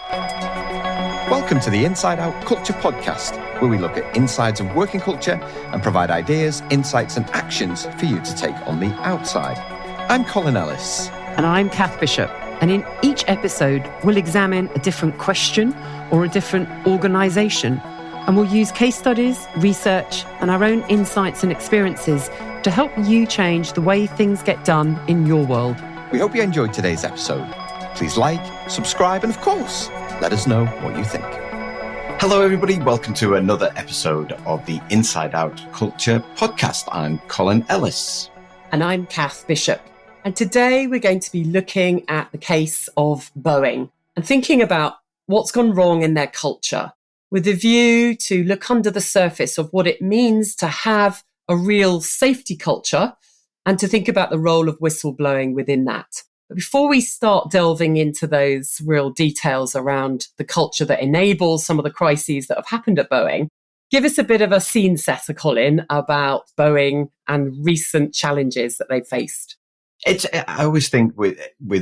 Welcome to the Inside Out Culture Podcast, where we look at insides of working culture and provide ideas, insights, and actions for you to take on the outside. I'm Colin Ellis. And I'm Kath Bishop. And in each episode, we'll examine a different question or a different organisation. And we'll use case studies, research, and our own insights and experiences to help you change the way things get done in your world. We hope you enjoyed today's episode. Please like, subscribe, and of course, let us know what you think. Hello, everybody. Welcome to another episode of the Inside Out Culture Podcast. I'm Colin Ellis. And I'm Kath Bishop. And today we're going to be looking at the case of Boeing and thinking about what's gone wrong in their culture with a view to look under the surface of what it means to have a real safety culture and to think about the role of whistleblowing within that. But before we start delving into those real details around the culture that enables some of the crises that have happened at Boeing, give us a bit of a scene setter, Colin, about Boeing and recent challenges that they've faced. I always think with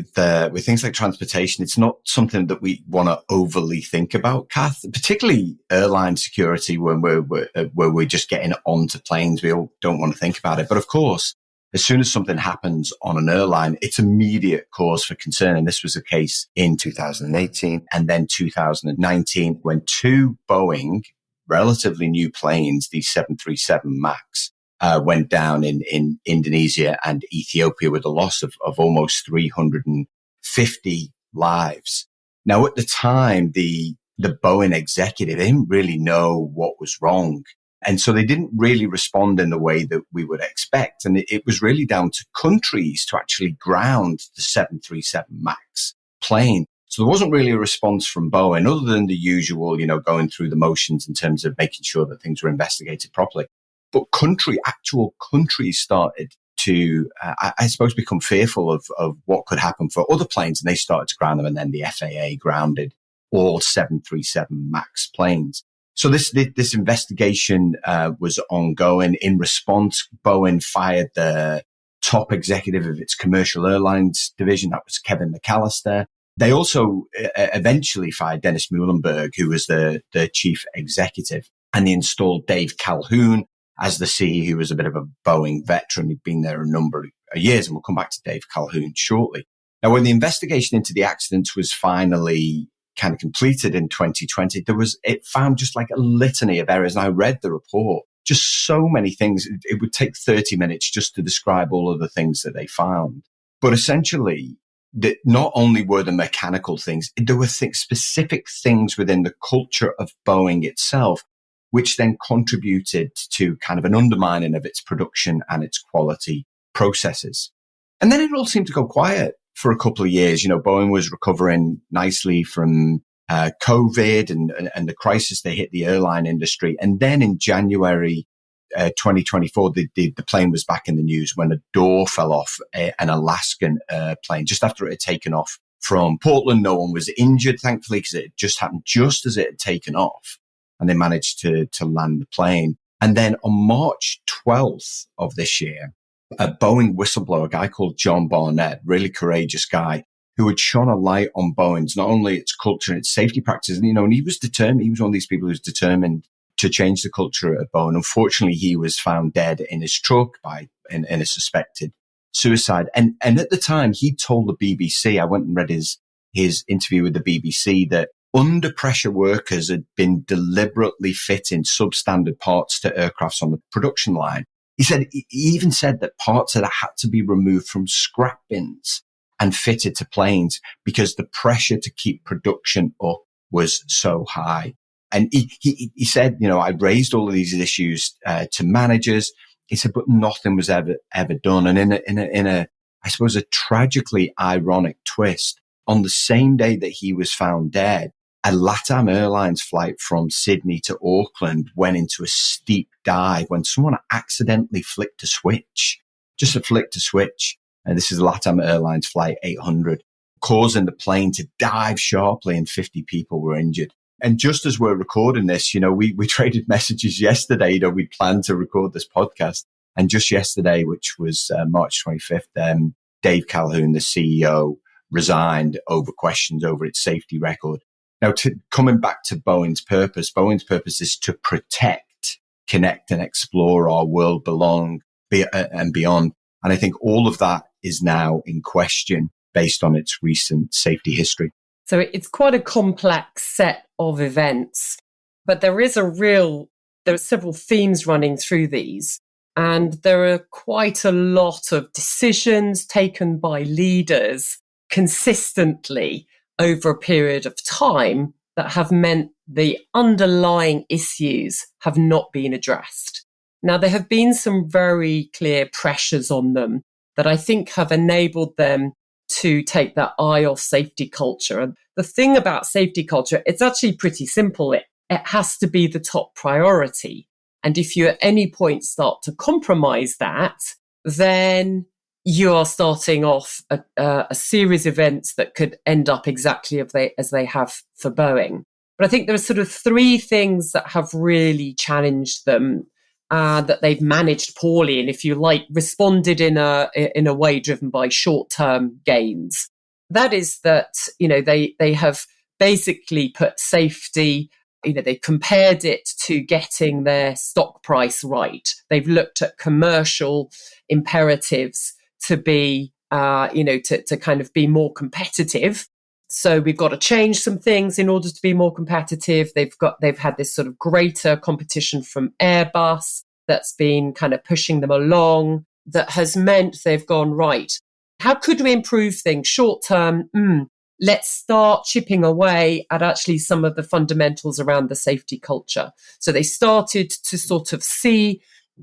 things like transportation, it's not something that we want to overly think about, Kath, particularly airline security when we're just getting onto planes. We all don't want to think about it. But of course, as soon as something happens on an airline, it's immediate cause for concern. And this was the case in 2018 and then 2019 when two Boeing relatively new planes, these 737 MAX, went down in Indonesia and Ethiopia with a loss of almost 350 lives. Now, at the time, the Boeing executive didn't really know what was wrong. And so they didn't really respond in the way that we would expect. And it was really down to countries to actually ground the 737 MAX plane. So there wasn't really a response from Boeing other than the usual, going through the motions in terms of making sure that things were investigated properly. But actual countries started to, I suppose, become fearful of what could happen for other planes. And they started to ground them. And then the FAA grounded all 737 MAX planes. So this investigation was ongoing. In response, Boeing fired the top executive of its commercial airlines division. That was Kevin McAllister. They also eventually fired Dennis Muhlenberg, who was the chief executive. And they installed Dave Calhoun as the CEO, who was a bit of a Boeing veteran. He'd been there a number of years. And we'll come back to Dave Calhoun shortly. Now, when the investigation into the accident was finally kind of completed in 2020, it found just like a litany of errors. And I read the report, just so many things. It would take 30 minutes just to describe all of the things that they found. But essentially, that not only were the mechanical things, there were specific things within the culture of Boeing itself, which then contributed to kind of an undermining of its production and its quality processes. And then it all seemed to go quiet for a couple of years. Boeing was recovering nicely from COVID and the crisis that hit the airline industry. And then in January 2024, the plane was back in the news when a door fell off an Alaskan plane just after it had taken off from Portland. No one was injured, thankfully, because it just happened just as it had taken off. And they managed to land the plane. And then on March 12th of this year, a Boeing whistleblower, a guy called John Barnett, really courageous guy, who had shone a light on Boeing's, not only its culture and its safety practices, and he was determined. He was one of these people who was determined to change the culture at Boeing. Unfortunately, he was found dead in his truck in a suspected suicide. And at the time, he told the BBC, I went and read his interview with the BBC, that under pressure workers had been deliberately fitting substandard parts to aircrafts on the production line. He even said that parts had to be removed from scrap bins and fitted to planes because the pressure to keep production up was so high. And he said, I raised all of these issues to managers. He said, but nothing was ever done. And in a I suppose a tragically ironic twist, on the same day that he was found dead, a LATAM Airlines flight from Sydney to Auckland went into a steep dive when someone accidentally flicked a switch, just a flick to switch. And this is LATAM Airlines flight 800, causing the plane to dive sharply and 50 people were injured. And just as we're recording this, we traded messages yesterday. We planned to record this podcast. And just yesterday, which was March 25th, Dave Calhoun, the CEO, resigned over questions over its safety record. Now, coming back to Boeing's purpose is to protect, connect and explore our world and beyond. And I think all of that is now in question based on its recent safety history. So it's quite a complex set of events, but there are several themes running through these. And there are quite a lot of decisions taken by leaders consistently over a period of time that have meant the underlying issues have not been addressed. Now, there have been some very clear pressures on them that I think have enabled them to take that eye off safety culture. And the thing about safety culture, it's actually pretty simple. It has to be the top priority. And if you at any point start to compromise that, then you are starting off a series of events that could end up exactly as they have for Boeing. But I think there are sort of three things that have really challenged them, that they've managed poorly, and if you like, responded in a way driven by short-term gains. That is that, they have basically put safety, they compared it to getting their stock price right. They've looked at commercial imperatives to be, to kind of be more competitive. So we've got to change some things in order to be more competitive. They've had this sort of greater competition from Airbus that's been kind of pushing them along, that has meant they've gone, right, how could we improve things short term? Let's start chipping away at actually some of the fundamentals around the safety culture. So they started to sort of see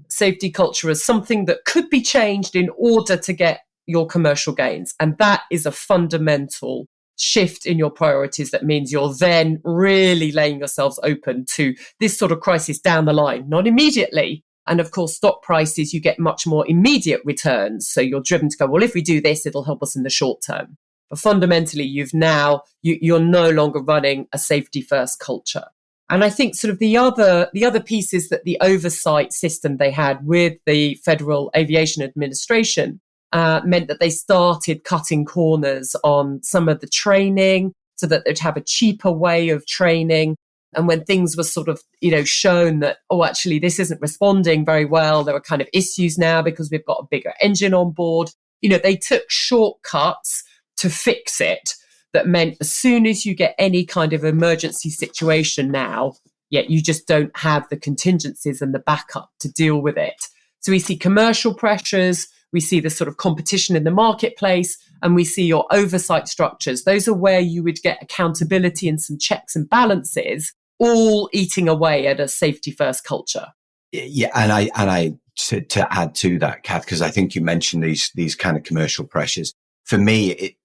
safety culture as something that could be changed in order to get your commercial gains. And that is a fundamental shift in your priorities. That means you're then really laying yourselves open to this sort of crisis down the line, not immediately. And of course, stock prices, you get much more immediate returns. So you're driven to go, well, if we do this, it'll help us in the short term. But fundamentally, you're no longer running a safety first culture. And I think sort of the other piece is that the oversight system they had with the Federal Aviation Administration meant that they started cutting corners on some of the training so that they'd have a cheaper way of training. And when things were sort of, shown that, actually, this isn't responding very well, there are kind of issues now because we've got a bigger engine on board. They took shortcuts to fix it. That meant as soon as you get any kind of emergency situation now, you just don't have the contingencies and the backup to deal with it. So we see commercial pressures, we see the sort of competition in the marketplace, and we see your oversight structures. Those are where you would get accountability and some checks and balances, all eating away at a safety first culture. Yeah, and I to add to that, Kath, because I think you mentioned these kind of commercial pressures. For me,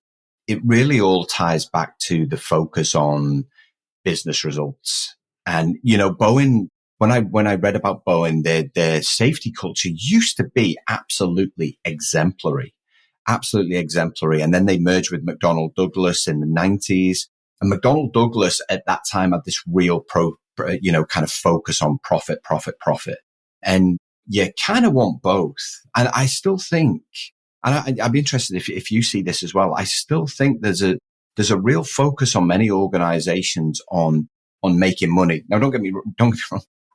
it really all ties back to the focus on business results. And, Boeing, when I read about Boeing, their safety culture used to be absolutely exemplary. And then they merged with McDonnell Douglas in the 90s. And McDonnell Douglas at that time had this real kind of focus on profit. And you kind of want both. And I still think, and I'd be interested if you see this as well. I still think there's a real focus on many organizations on making money. Now, don't get me wrong.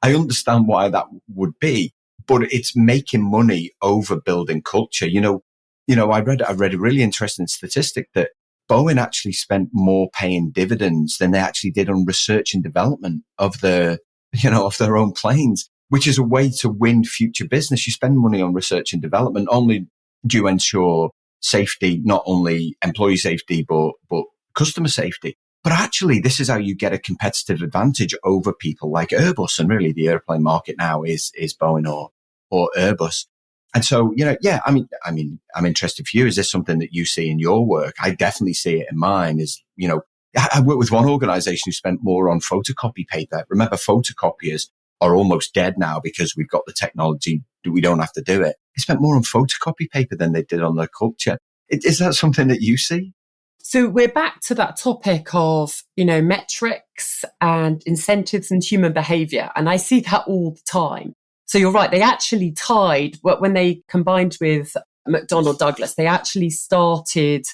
I understand why that would be, but it's making money over building culture. I read a really interesting statistic that Boeing actually spent more paying dividends than they actually did on research and development of their own planes, which is a way to win future business. You spend money on research and development, only do you ensure safety, not only employee safety, but customer safety. But actually, this is how you get a competitive advantage over people like Airbus. And really the airplane market now is Boeing or Airbus. And so, I'm interested for you. Is this something that you see in your work? I definitely see it in mine. I work with one organization who spent more on photocopy paper. Remember, photocopiers are almost dead now because we've got the technology. We don't have to do it. They spent more on photocopy paper than they did on their culture. Is that something that you see? So we're back to that topic of, metrics and incentives and human behavior. And I see that all the time. So you're right. They actually tied, when they combined with McDonnell Douglas, they actually started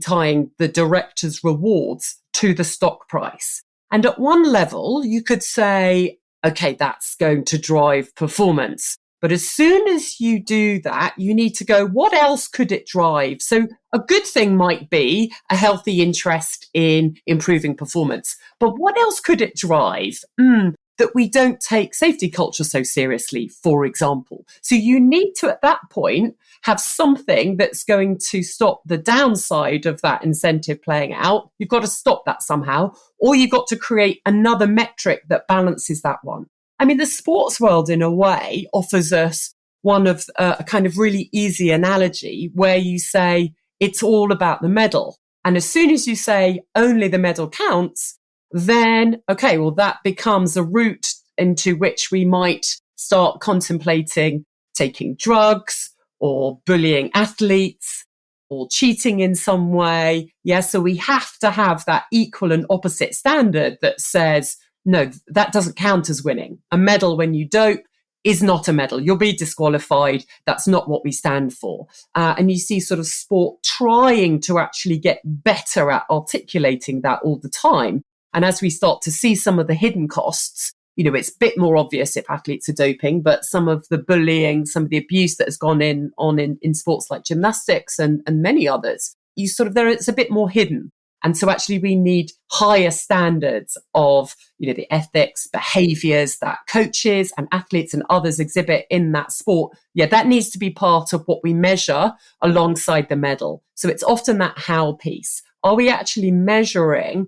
tying the directors' rewards to the stock price. And at one level, you could say, okay, that's going to drive performance. But as soon as you do that, you need to go, what else could it drive? So a good thing might be a healthy interest in improving performance. But what else could it drive? That we don't take safety culture so seriously, for example. So you need to, at that point, have something that's going to stop the downside of that incentive playing out. You've got to stop that somehow, or you've got to create another metric that balances that one. I mean, the sports world, in a way, offers us one of a kind of really easy analogy where you say it's all about the medal. And as soon as you say only the medal counts, then, okay, well, that becomes a route into which we might start contemplating taking drugs or bullying athletes or cheating in some way. Yeah, so we have to have that equal and opposite standard that says, no, that doesn't count as winning. A medal when you dope is not a medal. You'll be disqualified. That's not what we stand for. And you see sort of sport trying to actually get better at articulating that all the time. And as we start to see some of the hidden costs, it's a bit more obvious if athletes are doping, but some of the bullying, some of the abuse that has gone on in sports like gymnastics and many others, it's a bit more hidden. And so actually we need higher standards of, the ethics, behaviors that coaches and athletes and others exhibit in that sport. Yeah, that needs to be part of what we measure alongside the medal. So it's often that how piece. Are we actually measuring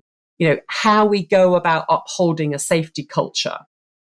how we go about upholding a safety culture?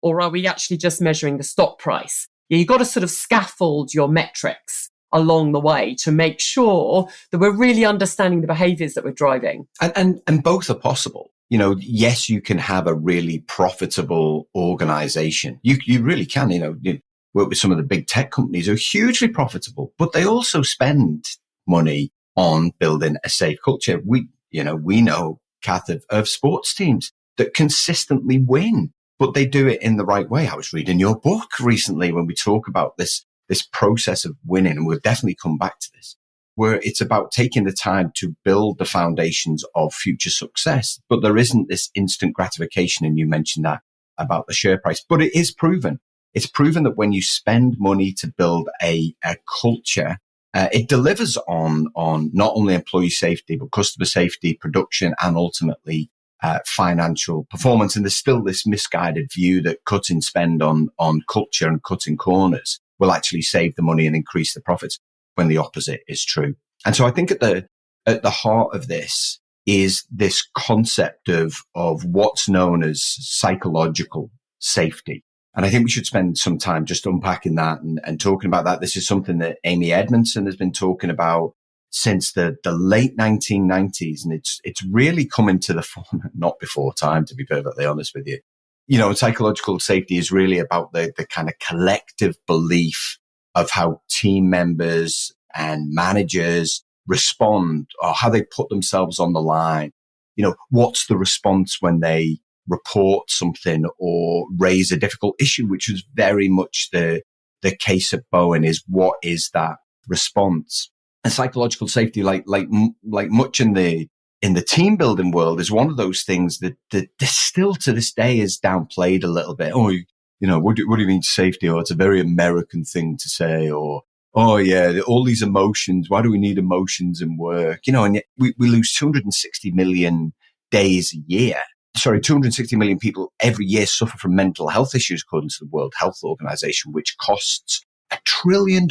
Or are we actually just measuring the stock price? You've got to sort of scaffold your metrics along the way to make sure that we're really understanding the behaviors that we're driving. And both are possible. Yes, you can have a really profitable organization. You really can, you work with some of the big tech companies who are hugely profitable, but they also spend money on building a safe culture. We know, Kath, of sports teams that consistently win, but they do it in the right way. I was reading your book recently when we talk about this process of winning, and we'll definitely come back to this, where it's about taking the time to build the foundations of future success. But there isn't this instant gratification, and you mentioned that about the share price. But it is proven. It's proven that when you spend money to build a culture, it delivers on not only employee safety, but customer safety, production, and ultimately financial performance. And there's still this misguided view that cutting spend on culture and cutting corners will actually save the money and increase the profits, when the opposite is true. And so I think at the heart of this is this concept of what's known as psychological safety. And I think we should spend some time just unpacking that and talking about that. This is something that Amy Edmondson has been talking about since the late 1990s. And it's really coming to the forefront, not before time, to be perfectly honest with you. Psychological safety is really about the kind of collective belief of how team members and managers respond, or how they put themselves on the line. What's the response when they report something or raise a difficult issue, which was very much the case at Boeing, is what is that response? And psychological safety, like much in the team building world, is one of those things that still to this day is downplayed a little bit. Oh, what do you mean safety? Or it's a very American thing to say, or, oh yeah, all these emotions. Why do we need emotions in work? And yet we lose 260 million days a year. 260 million people every year suffer from mental health issues, according to the World Health Organization, which costs $1 trillion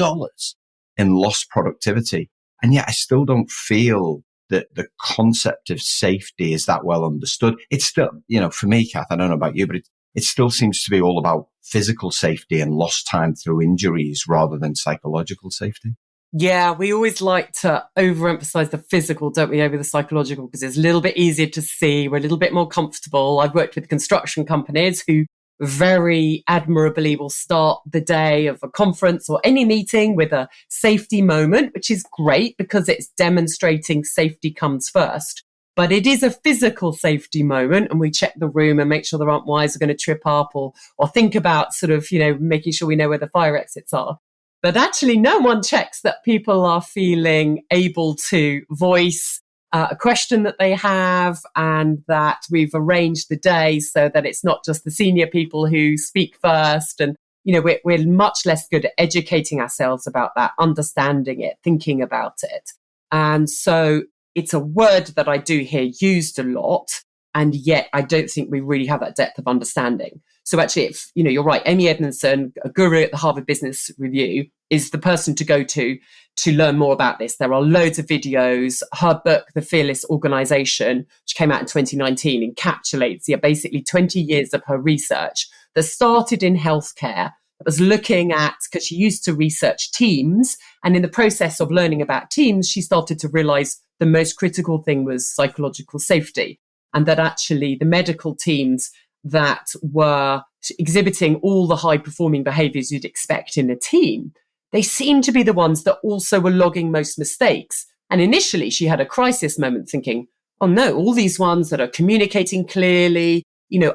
in lost productivity. And yet I still don't feel that the concept of safety is that well understood. It's still, for me, Kath, I don't know about you, but it still seems to be all about physical safety and lost time through injuries rather than psychological safety. Yeah, we always like to overemphasize the physical, don't we, over the psychological, because it's a little bit easier to see. We're a little bit more comfortable. I've worked with construction companies who very admirably will start the day of a conference or any meeting with a safety moment, which is great because it's demonstrating safety comes first. But it is a physical safety moment, and we check the room and make sure there aren't wires are going to trip up, or think about sort of, making sure we know where the fire exits are. But actually, no one checks that people are feeling able to voice a question that they have, and that we've arranged the day so that it's not just the senior people who speak first. And, we're much less good at educating ourselves about that, understanding it, thinking about it. And so it's a word that I do hear used a lot. And yet I don't think we really have that depth of understanding. So actually, if, you're right, Amy Edmondson, a guru at the Harvard Business Review, is the person to go to learn more about this. There are loads of videos. Her book, The Fearless Organization, which came out in 2019, encapsulates basically 20 years of her research that started in healthcare, that was looking at, because she used to research teams. And in the process of learning about teams, she started to realize the most critical thing was psychological safety. And that actually the medical teams that were exhibiting all the high performing behaviors you'd expect in a team, they seemed to be the ones that also were logging most mistakes. And initially she had a crisis moment thinking, oh no, all these ones that are communicating clearly,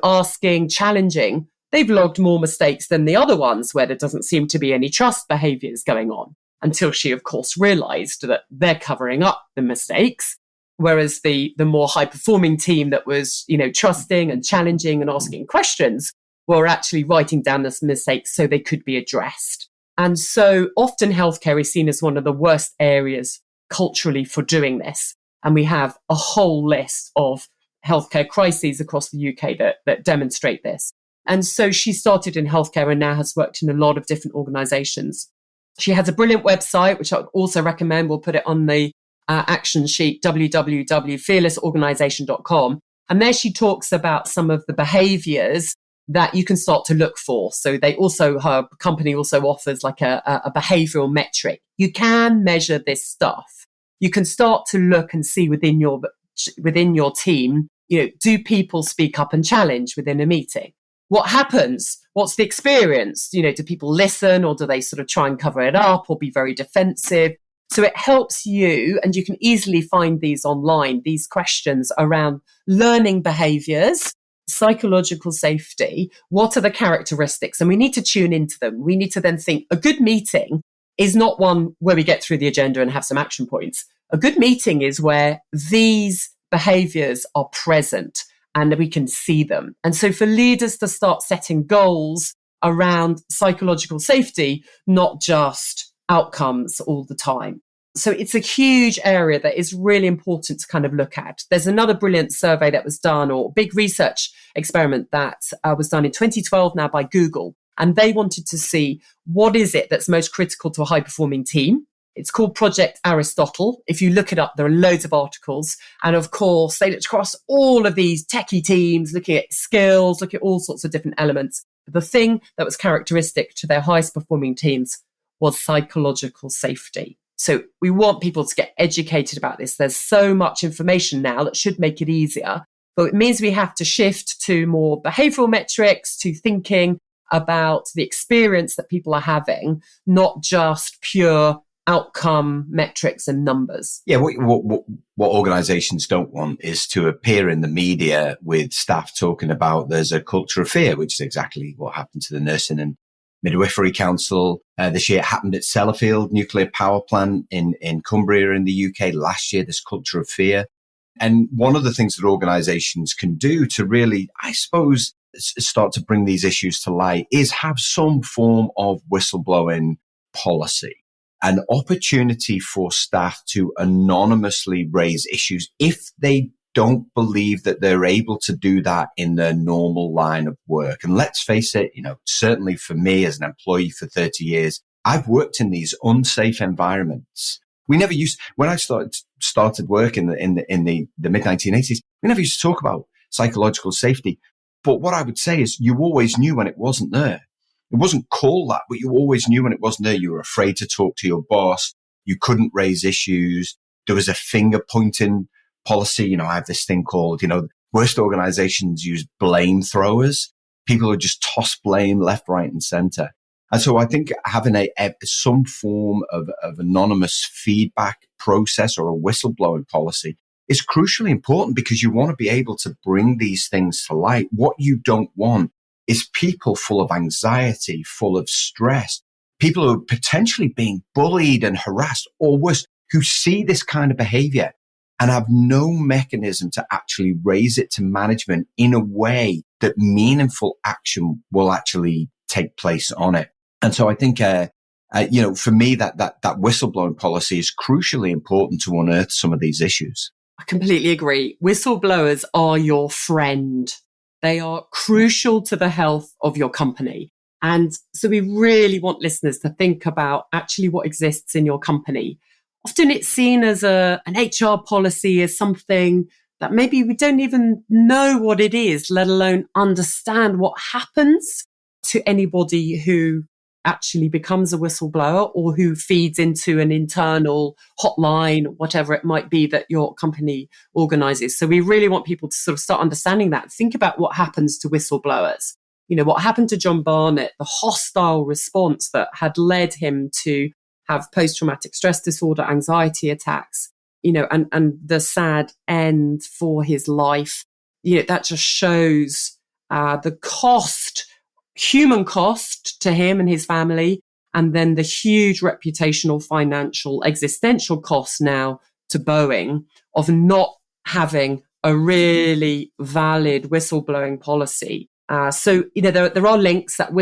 asking, challenging, they've logged more mistakes than the other ones where there doesn't seem to be any trust behaviors going on. Until she, of course, realized that they're covering up the mistakes. Whereas the more high performing team that was, trusting and challenging and asking questions were actually writing down the mistakes so they could be addressed. And so often healthcare is seen as one of the worst areas culturally for doing this. And we have a whole list of healthcare crises across the UK that demonstrate this. And so she started in healthcare and now has worked in a lot of different organizations. She has a brilliant website, which I would also recommend. We'll put it on the action sheet, www.fearlessorganization.com. And there she talks about some of the behaviors that you can start to look for. So her company also offers like a behavioral metric. You can measure this stuff. You can start to look and see within your team, do people speak up and challenge within a meeting? What happens? What's the experience? Do people listen, or do they sort of try and cover it up or be very defensive? So it helps you, and you can easily find these online, these questions around learning behaviors, psychological safety. What are the characteristics? And we need to tune into them. We need to then think a good meeting is not one where we get through the agenda and have some action points. A good meeting is where these behaviors are present and we can see them. And so for leaders to start setting goals around psychological safety, not just outcomes all the time. So it's a huge area that is really important to kind of look at. There's another brilliant survey that was done, or big research experiment that was done in 2012 now by Google. And they wanted to see what is it that's most critical to a high performing team. It's called Project Aristotle. If you look it up, there are loads of articles. And of course, they looked across all of these techie teams, looking at skills, looking at all sorts of different elements. But the thing that was characteristic to their highest performing teams was psychological safety. So we want people to get educated about this. There's so much information now that should make it easier. But it means we have to shift to more behavioral metrics, to thinking about the experience that people are having, not just pure outcome metrics and numbers. Yeah, what organizations don't want is to appear in the media with staff talking about there's a culture of fear, which is exactly what happened to the Nursing and Midwifery Council this year. It happened at Sellafield nuclear power plant in Cumbria in the UK last year, this culture of fear. And one of the things that organizations can do to really, I suppose, start to bring these issues to light is have some form of whistleblowing policy. An opportunity for staff to anonymously raise issues if they don't believe that they're able to do that in their normal line of work. And let's face it, certainly for me as an employee for 30 years, I've worked in these unsafe environments. We never used, when I started work in the mid 1980s, we never used to talk about psychological safety. But what I would say is you always knew when it wasn't there. It wasn't called that, but you always knew when it wasn't there. You were afraid to talk to your boss. You couldn't raise issues. There was a finger pointing policy. I have this thing called, worst organizations use blame throwers. People who just toss blame left, right, and center. And so I think having some form of anonymous feedback process or a whistleblowing policy is crucially important, because you want to be able to bring these things to light. What you don't want is people full of anxiety, full of stress, people who are potentially being bullied and harassed, or worse, who see this kind of behavior and have no mechanism to actually raise it to management in a way that meaningful action will actually take place on it. And so I think, for me, that whistleblowing policy is crucially important to unearth some of these issues. I completely agree. Whistleblowers are your friend. They are crucial to the health of your company. And so we really want listeners to think about actually what exists in your company. Often it's seen as an HR policy as something that maybe we don't even know what it is, let alone understand what happens to anybody who actually becomes a whistleblower or who feeds into an internal hotline, whatever it might be that your company organizes. So we really want people to sort of start understanding that. Think about what happens to whistleblowers. What happened to John Barnett, the hostile response that had led him to have post-traumatic stress disorder, anxiety attacks, and the sad end for his life. That just shows the cost, human cost to him and his family, and then the huge reputational, financial, existential cost now to Boeing of not having a really valid whistleblowing policy. So there are links that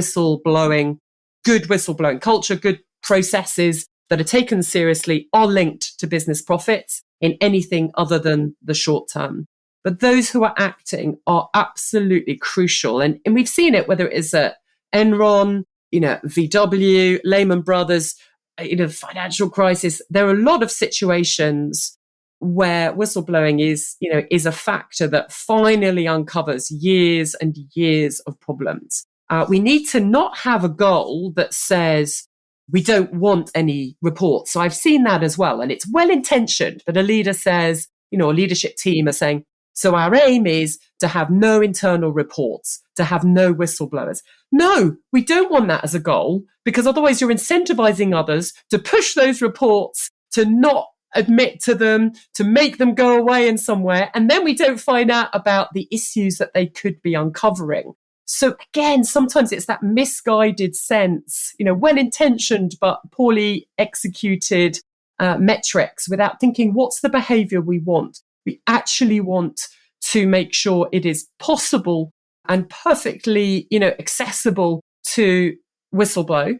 good whistleblowing culture, good processes that are taken seriously are linked to business profits in anything other than the short term. But those who are acting are absolutely crucial. And we've seen it, whether it is at Enron, VW, Lehman Brothers, financial crisis. There are a lot of situations where whistleblowing is a factor that finally uncovers years and years of problems. We need to not have a goal that says we don't want any reports. So I've seen that as well. And it's well intentioned, but a leader says, a leadership team are saying, so our aim is to have no internal reports, to have no whistleblowers. No, we don't want that as a goal, because otherwise you're incentivizing others to push those reports, to not admit to them, to make them go away in somewhere. And then we don't find out about the issues that they could be uncovering. So again, sometimes it's that misguided sense, well-intentioned but poorly executed metrics without thinking, what's the behavior we want? We actually want to make sure it is possible and perfectly, accessible to whistleblow.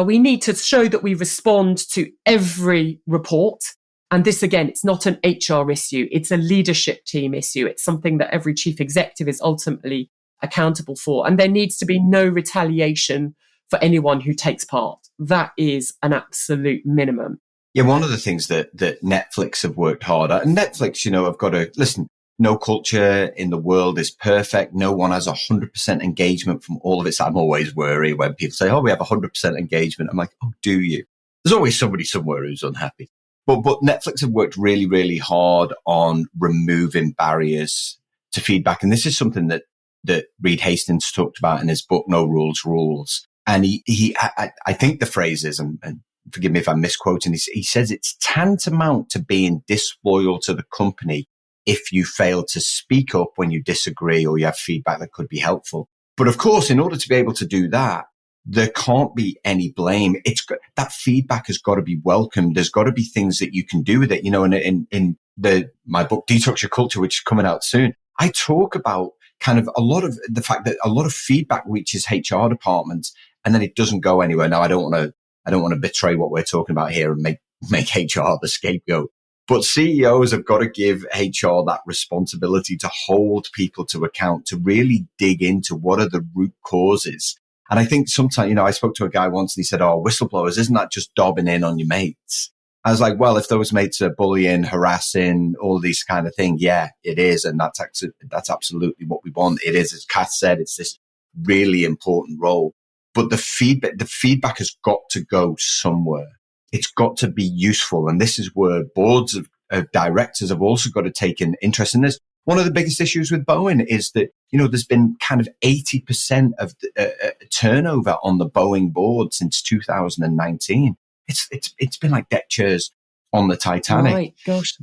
We need to show that we respond to every report. And this, again, it's not an HR issue. It's a leadership team issue. It's something that every chief executive is ultimately accountable for. And there needs to be no retaliation for anyone who takes part. That is an absolute minimum. Yeah, one of the things that Netflix have worked hard at, and Netflix, have got to listen, no culture in the world is perfect. No one has 100% engagement from all of it. So I'm always worried when people say, we have 100% engagement. I'm like, do you? There's always somebody somewhere who's unhappy. But Netflix have worked really, really hard on removing barriers to feedback. And this is something that Reed Hastings talked about in his book, No Rules, Rules. And I think the phrase is, and forgive me if I'm misquoting, he says it's tantamount to being disloyal to the company if you fail to speak up when you disagree or you have feedback that could be helpful. But of course, in order to be able to do that, there can't be any blame. That feedback has got to be welcomed. There's got to be things that you can do with it. In my book, Detox Your Culture, which is coming out soon, I talk about kind of a lot of the fact that a lot of feedback reaches HR departments and then it doesn't go anywhere. Now, I don't want to betray what we're talking about here and make HR the scapegoat. But CEOs have got to give HR that responsibility to hold people to account, to really dig into what are the root causes. And I think sometimes, I spoke to a guy once and he said, whistleblowers, isn't that just dobbing in on your mates? I was like, well, if those mates are bullying, harassing, all these kind of things, yeah, it is. And that's absolutely what we want. It is, as Kath said, it's this really important role. But the feedback has got to go somewhere. It's got to be useful. And this is where boards of directors have also got to take an interest in this. One of the biggest issues with Boeing is that, there's been kind of 80% of turnover on the Boeing board since 2019. It's been like deck chairs on the Titanic. Right, gosh.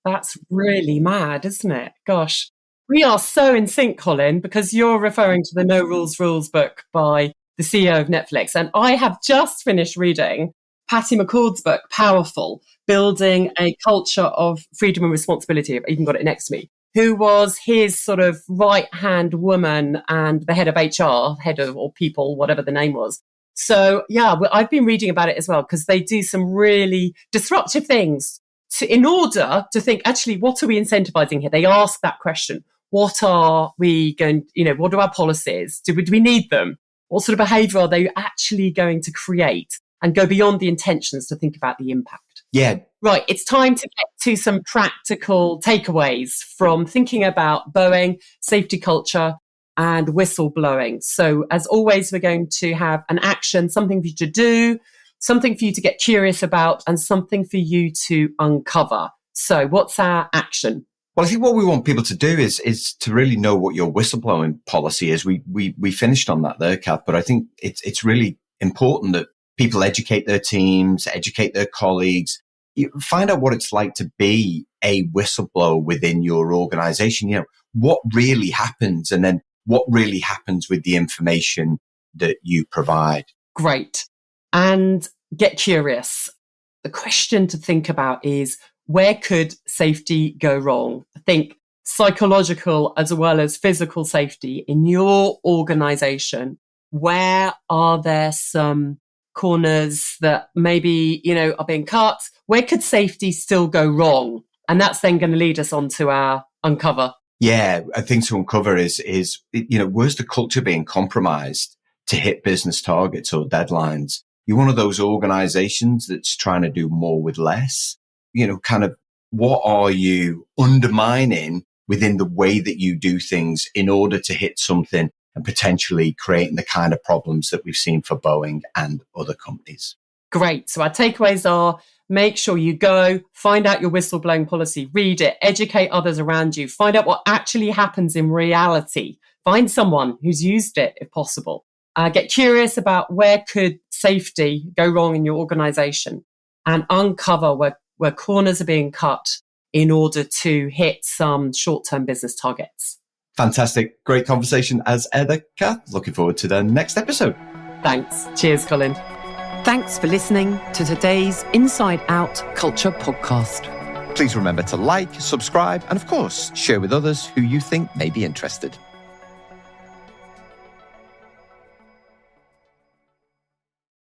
That's really mad, isn't it? Gosh. We are so in sync, Colin, because you're referring to the No Rules, Rules book by the CEO of Netflix. And I have just finished reading Patty McCord's book, Powerful, Building a Culture of Freedom and Responsibility. I've even got it next to me. Who was his sort of right-hand woman and the head of HR, or people, whatever the name was. So, yeah, I've been reading about it as well, because they do some really disruptive things in order to think, actually, what are we incentivizing here? They ask that question. What are we going, what are our policies? Do we need them? What sort of behavior are they actually going to create? And go beyond the intentions to think about the impact. Yeah. Right. It's time to get to some practical takeaways from thinking about Boeing, safety culture, and whistleblowing. So as always, we're going to have an action, something for you to do, something for you to get curious about, and something for you to uncover. So what's our action? Well, I think what we want people to do is to really know what your whistleblowing policy is. We finished on that there, Kath, but I think it's really important that people educate their teams, educate their colleagues, find out what it's like to be a whistleblower within your organization. What really happens, and then what really happens with the information that you provide. Great. And get curious. The question to think about is, where could safety go wrong? Think psychological as well as physical safety in your organization. Where are there some corners that maybe, are being cut? Where could safety still go wrong? And that's then going to lead us on to our uncover. Yeah, I think to uncover is where's the culture being compromised to hit business targets or deadlines? You're one of those organizations that's trying to do more with less. Kind of what are you undermining within the way that you do things in order to hit something and potentially creating the kind of problems that we've seen for Boeing and other companies. Great. So our takeaways are: make sure you go, find out your whistleblowing policy, read it, educate others around you, find out what actually happens in reality, find someone who's used it if possible. Get curious about where could safety go wrong in your organization, and uncover where corners are being cut in order to hit some short-term business targets. Fantastic. Great conversation as ever, Kath. Looking forward to the next episode. Thanks. Cheers, Colin. Thanks for listening to today's Inside Out Culture podcast. Please remember to like, subscribe, and of course, share with others who you think may be interested.